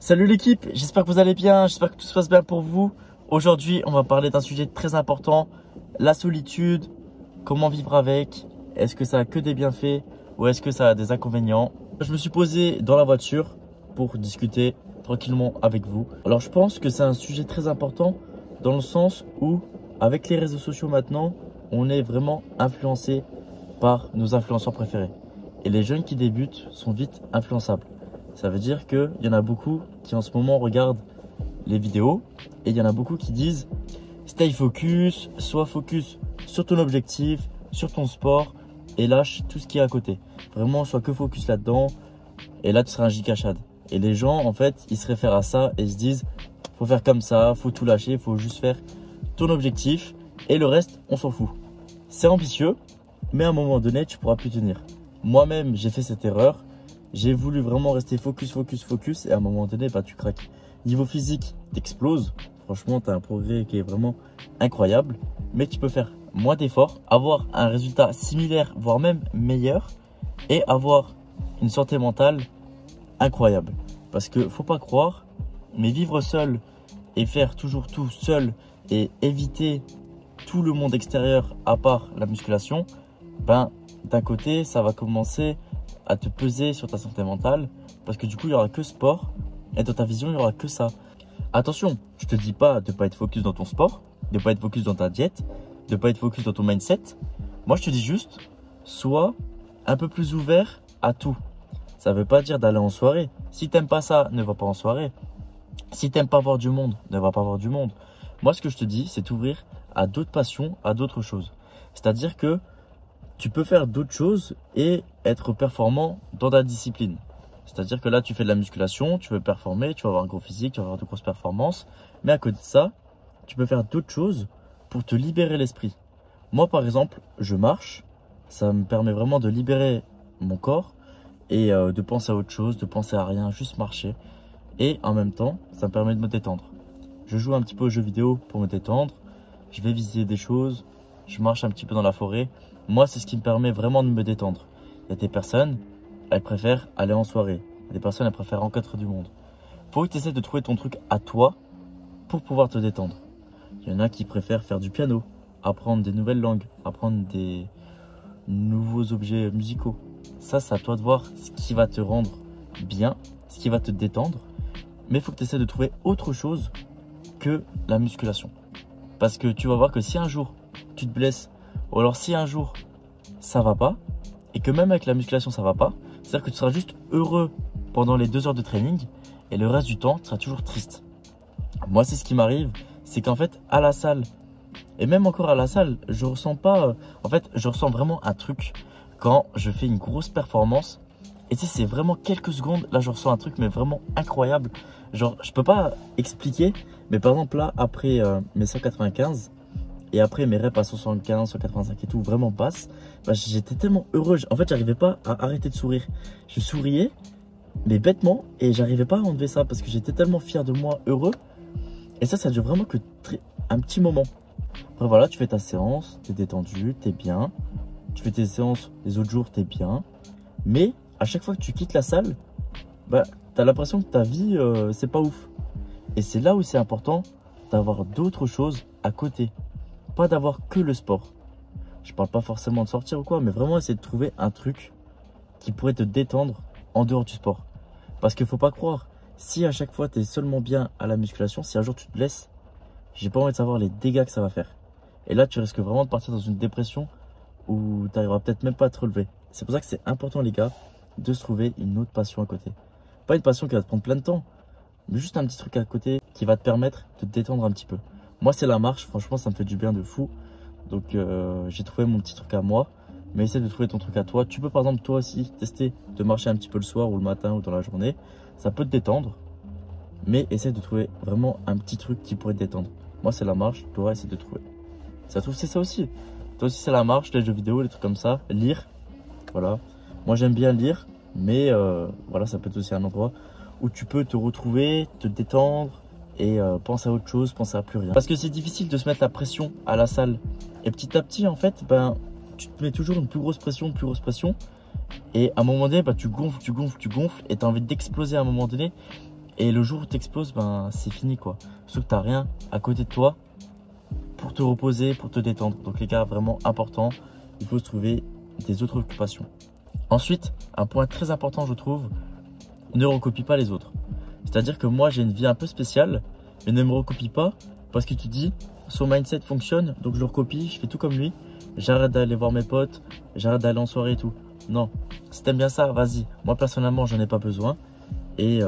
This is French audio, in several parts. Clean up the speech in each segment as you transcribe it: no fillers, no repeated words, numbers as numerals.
Salut l'équipe, j'espère que vous allez bien, j'espère que tout se passe bien pour vous. Aujourd'hui, on va parler d'un sujet très important, la solitude, comment vivre avec, est-ce que ça a que des bienfaits ou est-ce que ça a des inconvénients. Je me suis posé dans la voiture pour discuter tranquillement avec vous. Alors je pense que c'est un sujet très important dans le sens où avec les réseaux sociaux maintenant, on est vraiment influencé par nos influenceurs préférés. Et les jeunes qui débutent sont vite influençables. Ça veut dire qu'il y en a beaucoup qui en ce moment regardent les vidéos et il y en a beaucoup qui disent stay focus, sois focus sur ton objectif, sur ton sport et lâche tout ce qui est à côté. Vraiment, sois que focus là-dedans et là tu seras un gigachad. Et les gens en fait, ils se réfèrent à ça et se disent faut faire comme ça, faut tout lâcher, faut juste faire ton objectif et le reste, on s'en fout. C'est ambitieux, mais à un moment donné, tu pourras plus tenir. Moi-même, j'ai fait cette erreur. J'ai voulu vraiment rester focus et à un moment donné, tu craques. Niveau physique, t'exploses. Franchement, tu as un progrès qui est vraiment incroyable. Mais tu peux faire moins d'efforts, avoir un résultat similaire, voire même meilleur et avoir une santé mentale incroyable. Parce que faut pas croire, mais vivre seul et faire toujours tout seul et éviter tout le monde extérieur à part la musculation, d'un côté, ça va commencer à te peser sur ta santé mentale parce que du coup, il n'y aura que sport et dans ta vision, il n'y aura que ça. Attention, je te dis pas de ne pas être focus dans ton sport, de ne pas être focus dans ta diète, de ne pas être focus dans ton mindset. Moi, je te dis juste, sois un peu plus ouvert à tout. Ça ne veut pas dire d'aller en soirée. Si tu n'aimes pas ça, ne va pas en soirée. Si tu n'aimes pas voir du monde, ne va pas voir du monde. Moi, ce que je te dis, c'est t'ouvrir à d'autres passions, à d'autres choses. C'est-à-dire que tu peux faire d'autres choses et être performant dans ta discipline. C'est-à-dire que là, tu fais de la musculation, tu veux performer, tu vas avoir un gros physique, tu vas avoir de grosses performances. Mais à côté de ça, tu peux faire d'autres choses pour te libérer l'esprit. Moi, par exemple, je marche. Ça me permet vraiment de libérer mon corps et de penser à autre chose, de penser à rien, juste marcher. Et en même temps, ça me permet de me détendre. Je joue un petit peu aux jeux vidéo pour me détendre. Je vais visiter des choses. Je marche un petit peu dans la forêt. Moi, c'est ce qui me permet vraiment de me détendre. Il y a des personnes, elles préfèrent aller en soirée. Il y a des personnes, elles préfèrent rencontrer du monde. Il faut que tu essaies de trouver ton truc à toi pour pouvoir te détendre. Il y en a qui préfèrent faire du piano, apprendre des nouvelles langues, apprendre des nouveaux objets musicaux. Ça, c'est à toi de voir ce qui va te rendre bien, ce qui va te détendre. Mais il faut que tu essaies de trouver autre chose que la musculation. Parce que tu vas voir que si un jour, tu te blesses, ou alors si un jour, ça va pas, et que même avec la musculation, ça va pas, c'est-à-dire que tu seras juste heureux pendant les 2 heures de training, et le reste du temps, tu seras toujours triste. Moi, c'est ce qui m'arrive, c'est qu'en fait, à la salle, et même encore à la salle, je ressens pas, en fait, je ressens vraiment un truc quand je fais une grosse performance. Et tu sais, c'est vraiment quelques secondes, là, je ressens un truc, mais vraiment incroyable. Genre, je peux pas expliquer, mais par exemple, là, après mes 195, et après mes reps à 75, 185 et tout, vraiment basse, j'étais tellement heureux. En fait, j'arrivais pas à arrêter de sourire. Je souriais, mais bêtement, et j'arrivais pas à enlever ça parce que j'étais tellement fier de moi, heureux. Et ça dure vraiment que un petit moment. Après, voilà, tu fais ta séance, t'es détendu, t'es bien. Tu fais tes séances les autres jours, t'es bien. Mais à chaque fois que tu quittes la salle, t'as l'impression que ta vie, c'est pas ouf. Et c'est là où c'est important d'avoir d'autres choses à côté. Pas d'avoir que le sport. Je parle pas forcément de sortir ou quoi, mais vraiment essayer de trouver un truc qui pourrait te détendre en dehors du sport. Parce qu'il faut pas croire, si à chaque fois tu es seulement bien à la musculation, si un jour tu te blesses, j'ai pas envie de savoir les dégâts que ça va faire. Et là, tu risques vraiment de partir dans une dépression où tu n'arriveras peut-être même pas à te relever. C'est pour ça que c'est important, les gars, de se trouver une autre passion à côté. Pas une passion qui va te prendre plein de temps, mais juste un petit truc à côté qui va te permettre de te détendre un petit peu. Moi, c'est la marche. Franchement, ça me fait du bien de fou. Donc, j'ai trouvé mon petit truc à moi. Mais essaie de trouver ton truc à toi. Tu peux, par exemple, toi aussi, tester de marcher un petit peu le soir ou le matin ou dans la journée. Ça peut te détendre. Mais essaie de trouver vraiment un petit truc qui pourrait te détendre. Moi, c'est la marche. Toi, essaie de trouver. Ça trouve, c'est ça aussi. Toi aussi, c'est la marche, les jeux vidéo, les trucs comme ça. Lire. Voilà. Moi, j'aime bien lire. Mais voilà, ça peut être aussi un endroit où tu peux te retrouver, te détendre. Et pense à autre chose, pense à plus rien. Parce que c'est difficile de se mettre la pression à la salle. Et petit à petit, en fait, tu te mets toujours une plus grosse pression, Et à un moment donné, tu gonfles, et tu as envie d'exploser à un moment donné. Et le jour où tu exploses, ben, c'est fini quoi. Sauf que tu n'as rien à côté de toi pour te reposer, pour te détendre. Donc les gars, vraiment important, il faut se trouver des autres occupations. Ensuite, un point très important je trouve, ne recopie pas les autres. C'est-à-dire que moi j'ai une vie un peu spéciale, mais ne me recopie pas parce que tu dis son mindset fonctionne, donc je le recopie, je fais tout comme lui, j'arrête d'aller voir mes potes, j'arrête d'aller en soirée et tout. Non, si t'aimes bien ça, vas-y. Moi personnellement j'en ai pas besoin et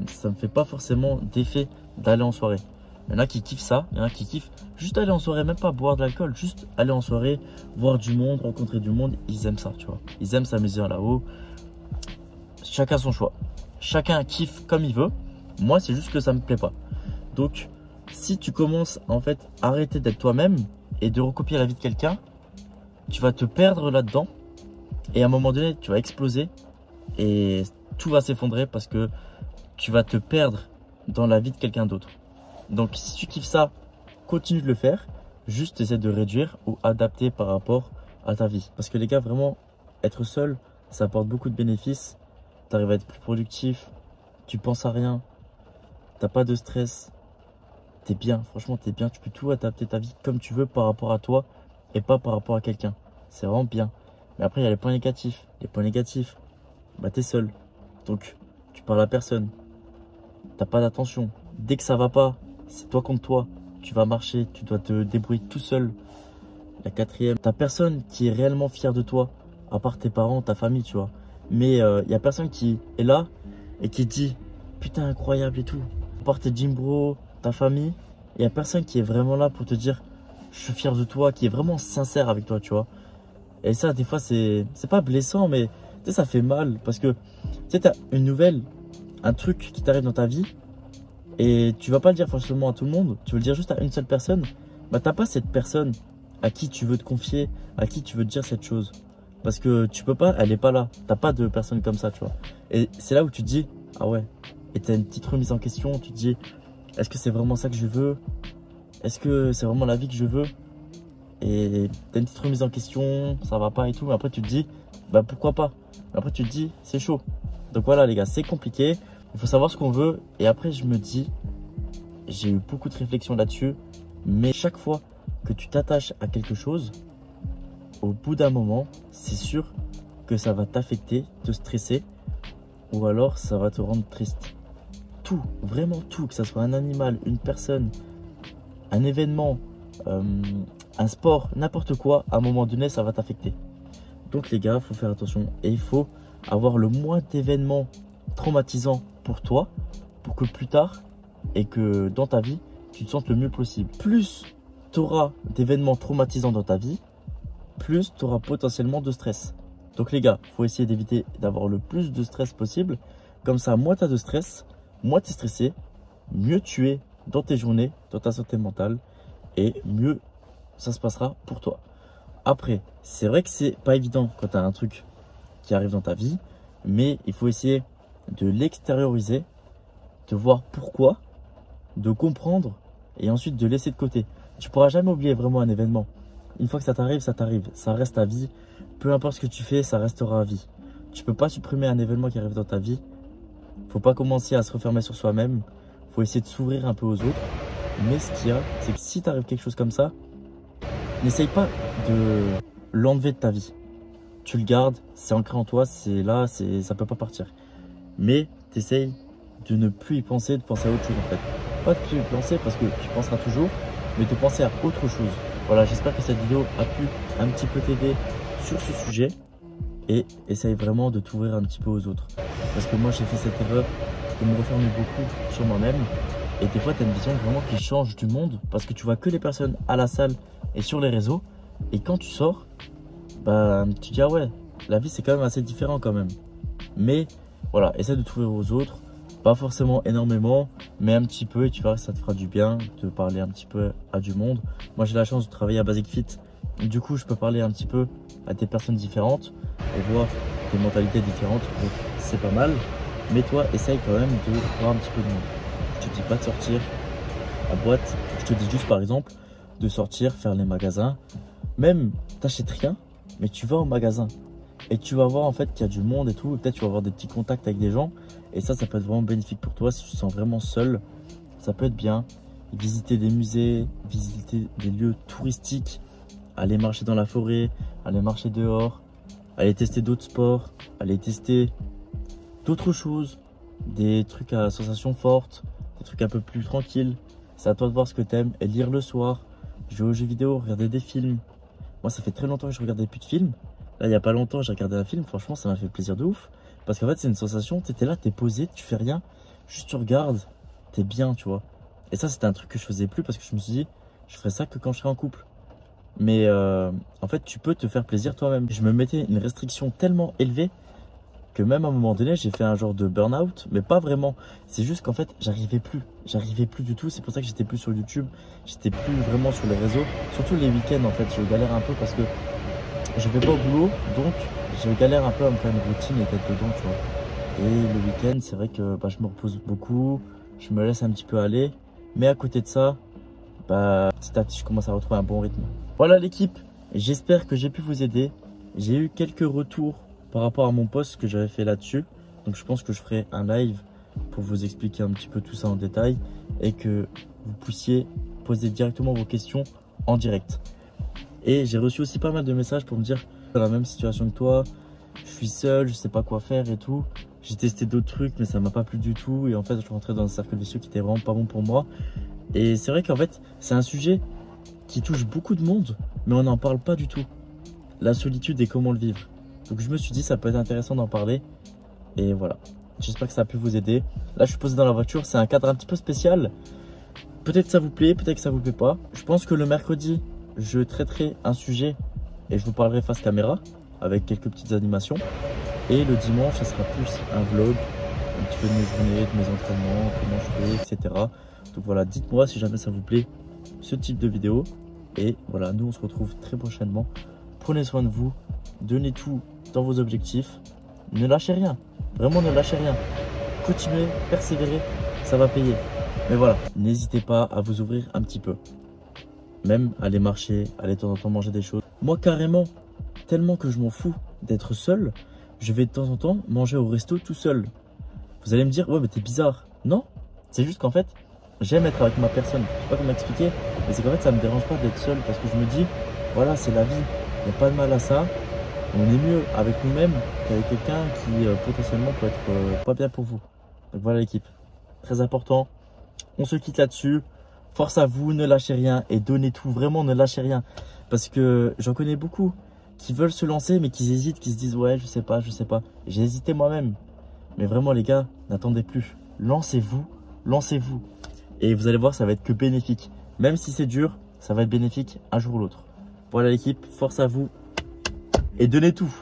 ça me fait pas forcément d'effet d'aller en soirée. Il y en a qui kiffent ça, il y en a qui kiffent juste aller en soirée, même pas boire de l'alcool, juste aller en soirée, voir du monde, rencontrer du monde, ils aiment ça, tu vois. Ils aiment s'amuser là-haut. Chacun son choix. Chacun kiffe comme il veut. Moi, c'est juste que ça me plaît pas. Donc, si tu commences en fait à arrêter d'être toi-même et de recopier la vie de quelqu'un, tu vas te perdre là-dedans et à un moment donné, tu vas exploser et tout va s'effondrer parce que tu vas te perdre dans la vie de quelqu'un d'autre. Donc, si tu kiffes ça, continue de le faire. Juste essaie de réduire ou adapter par rapport à ta vie. Parce que les gars, vraiment, être seul, ça apporte beaucoup de bénéfices. Tu arrives à être plus productif, tu penses à rien, t'as pas de stress, t'es bien, franchement t'es bien, tu peux tout adapter ta vie comme tu veux par rapport à toi et pas par rapport à quelqu'un. C'est vraiment bien. Mais après il y a les points négatifs. Les points négatifs, bah t'es seul. Donc tu parles à personne. T'as pas d'attention. Dès que ça va pas, c'est toi contre toi. Tu vas marcher, tu dois te débrouiller tout seul. La quatrième, t'as personne qui est réellement fier de toi, à part tes parents, ta famille, tu vois. Mais il n'y a personne qui est là et qui dit putain incroyable et tout. À part tes gym bros, ta famille, il n'y a personne qui est vraiment là pour te dire je suis fier de toi, qui est vraiment sincère avec toi, tu vois. Et ça, des fois, c'est pas blessant, mais tu sais, ça fait mal parce que tu sais, tu as une nouvelle, un truc qui t'arrive dans ta vie et tu vas pas le dire forcément à tout le monde, tu veux le dire juste à une seule personne. Bah, t'as pas cette personne à qui tu veux te confier, à qui tu veux te dire cette chose. Parce que tu peux pas, elle est pas là. T'as pas de personne comme ça, tu vois. Et c'est là où tu te dis, ah ouais. Et t'as une petite remise en question. Tu te dis, est-ce que c'est vraiment ça que je veux? Est-ce que c'est vraiment la vie que je veux? Et t'as une petite remise en question, ça va pas et tout. Mais après, tu te dis, bah pourquoi pas? Mais après, tu te dis, c'est chaud. Donc voilà, les gars, c'est compliqué. Il faut savoir ce qu'on veut. Et après, je me dis, j'ai eu beaucoup de réflexions là-dessus. Mais chaque fois que tu t'attaches à quelque chose, au bout d'un moment, c'est sûr que ça va t'affecter, te stresser ou alors ça va te rendre triste. Tout, vraiment tout, que ce soit un animal, une personne, un événement, un sport, n'importe quoi, à un moment donné, ça va t'affecter. Donc les gars, il faut faire attention et il faut avoir le moins d'événements traumatisants pour toi pour que plus tard et que dans ta vie, tu te sentes le mieux possible. Plus tu auras d'événements traumatisants dans ta vie, plus tu auras potentiellement de stress. Donc les gars, il faut essayer d'éviter d'avoir le plus de stress possible. Comme ça, moins tu as de stress, moins tu es stressé, mieux tu es dans tes journées, dans ta santé mentale et mieux ça se passera pour toi. Après, c'est vrai que c'est pas évident quand tu as un truc qui arrive dans ta vie, mais il faut essayer de l'extérioriser, de voir pourquoi, de comprendre et ensuite de laisser de côté. Tu pourras jamais oublier vraiment un événement. Une fois que ça t'arrive, ça reste à vie. Peu importe ce que tu fais, ça restera à vie. Tu peux pas supprimer un événement qui arrive dans ta vie. Faut pas commencer à se refermer sur soi-même. Faut essayer de s'ouvrir un peu aux autres. Mais ce qu'il y a, c'est que si t'arrive quelque chose comme ça, n'essaye pas de l'enlever de ta vie. Tu le gardes, c'est ancré en toi, c'est là, ça peut pas partir. Mais t'essayes de ne plus y penser, de penser à autre chose en fait. Pas de plus y penser parce que tu penseras toujours, mais de penser à autre chose. Voilà, j'espère que cette vidéo a pu un petit peu t'aider sur ce sujet et essaye vraiment de t'ouvrir un petit peu aux autres. Parce que moi, j'ai fait cette erreur de me refermer beaucoup sur moi-même et des fois, tu as une vision vraiment qui change du monde parce que tu vois que les personnes à la salle et sur les réseaux et quand tu sors, bah, tu te dis ah ouais, la vie c'est quand même assez différent quand même. Mais voilà, essaie de t'ouvrir aux autres. Pas forcément énormément, mais un petit peu et tu verras que ça te fera du bien de parler un petit peu à du monde. Moi j'ai la chance de travailler à Basic Fit, du coup je peux parler un petit peu à des personnes différentes et voir des mentalités différentes, donc c'est pas mal. Mais toi essaye quand même de voir un petit peu de monde. Je te dis pas de sortir en boîte, je te dis juste par exemple de sortir, faire les magasins. Même t'achètes rien, mais tu vas au magasin Et tu vas voir en fait qu'il y a du monde et tout. Peut-être tu vas avoir des petits contacts avec des gens. Et ça peut être vraiment bénéfique pour toi si tu te sens vraiment seul. Ça peut être bien. Visiter des musées, visiter des lieux touristiques, aller marcher dans la forêt, aller marcher dehors, aller tester d'autres sports, aller tester d'autres choses, des trucs à sensations fortes, des trucs un peu plus tranquilles. C'est à toi de voir ce que tu aimes et lire le soir, jouer aux jeux vidéo, regarder des films. Moi, ça fait très longtemps que je regardais plus de films. Là, il n'y a pas longtemps, j'ai regardé un film. Franchement, ça m'a fait plaisir de ouf. Parce qu'en fait, c'est une sensation. Tu es là, tu es posé, tu fais rien. Juste tu regardes, tu es bien, tu vois. Et ça, c'était un truc que je faisais plus parce que je me suis dit, je ferais ça que quand je serai en couple. Mais en fait, tu peux te faire plaisir toi-même. Je me mettais une restriction tellement élevée que même à un moment donné, j'ai fait un genre de burn-out. Mais pas vraiment. C'est juste qu'en fait, j'arrivais plus. J'arrivais plus du tout. C'est pour ça que j'étais plus sur YouTube. J'étais plus vraiment sur les réseaux. Surtout les week-ends, en fait. Je galère un peu parce que je vais pas au boulot. Donc, je galère un peu à me faire une routine et d'être dedans, tu vois. Et le week-end, c'est vrai que je me repose beaucoup. Je me laisse un petit peu aller. Mais à côté de ça, petit à petit, je commence à retrouver un bon rythme. Voilà l'équipe, j'espère que j'ai pu vous aider. J'ai eu quelques retours par rapport à mon post que j'avais fait là-dessus. Donc je pense que je ferai un live pour vous expliquer un petit peu tout ça en détail et que vous puissiez poser directement vos questions en direct. Et j'ai reçu aussi pas mal de messages pour me dire dans la même situation que toi, je suis seul, je sais pas quoi faire et tout. J'ai testé d'autres trucs mais ça m'a pas plu du tout et en fait je rentrais dans un cercle vicieux qui était vraiment pas bon pour moi. Et c'est vrai qu'en fait c'est un sujet qui touche beaucoup de monde mais on n'en parle pas du tout. La solitude et comment le vivre. Donc je me suis dit ça peut être intéressant d'en parler et voilà. J'espère que ça a pu vous aider. Là je suis posé dans la voiture, c'est un cadre un petit peu spécial. Peut-être ça vous plaît, peut-être que ça vous plaît pas. Je pense que le mercredi je traiterai un sujet et je vous parlerai face caméra avec quelques petites animations. Et le dimanche, ça sera plus un vlog, un petit peu de mes journées, de mes entraînements, comment je fais, etc. Donc voilà, dites-moi si jamais ça vous plaît, ce type de vidéo. Et voilà, nous on se retrouve très prochainement. Prenez soin de vous, donnez tout dans vos objectifs. Ne lâchez rien, vraiment ne lâchez rien. Continuez, persévérez, ça va payer. Mais voilà, n'hésitez pas à vous ouvrir un petit peu. Même aller marcher, aller de temps en temps manger des choses. Moi carrément, tellement que je m'en fous d'être seul, je vais de temps en temps manger au resto tout seul. Vous allez me dire, ouais mais t'es bizarre. Non, c'est juste qu'en fait, j'aime être avec ma personne. Je sais pas comment expliquer, mais c'est qu'en fait ça me dérange pas d'être seul parce que je me dis, voilà c'est la vie, il n'y a pas de mal à ça. On est mieux avec nous-mêmes qu'avec quelqu'un qui potentiellement peut être pas bien pour vous. Donc voilà l'équipe, très important. On se quitte là-dessus. Force à vous, ne lâchez rien et donnez tout. Vraiment, ne lâchez rien. Parce que j'en connais beaucoup qui veulent se lancer mais qui hésitent, qui se disent ouais, je sais pas, je sais pas. J'ai hésité moi-même. Mais vraiment les gars, n'attendez plus. Lancez-vous, lancez-vous. Et vous allez voir, ça va être que bénéfique. Même si c'est dur, ça va être bénéfique un jour ou l'autre. Voilà l'équipe, force à vous et donnez tout.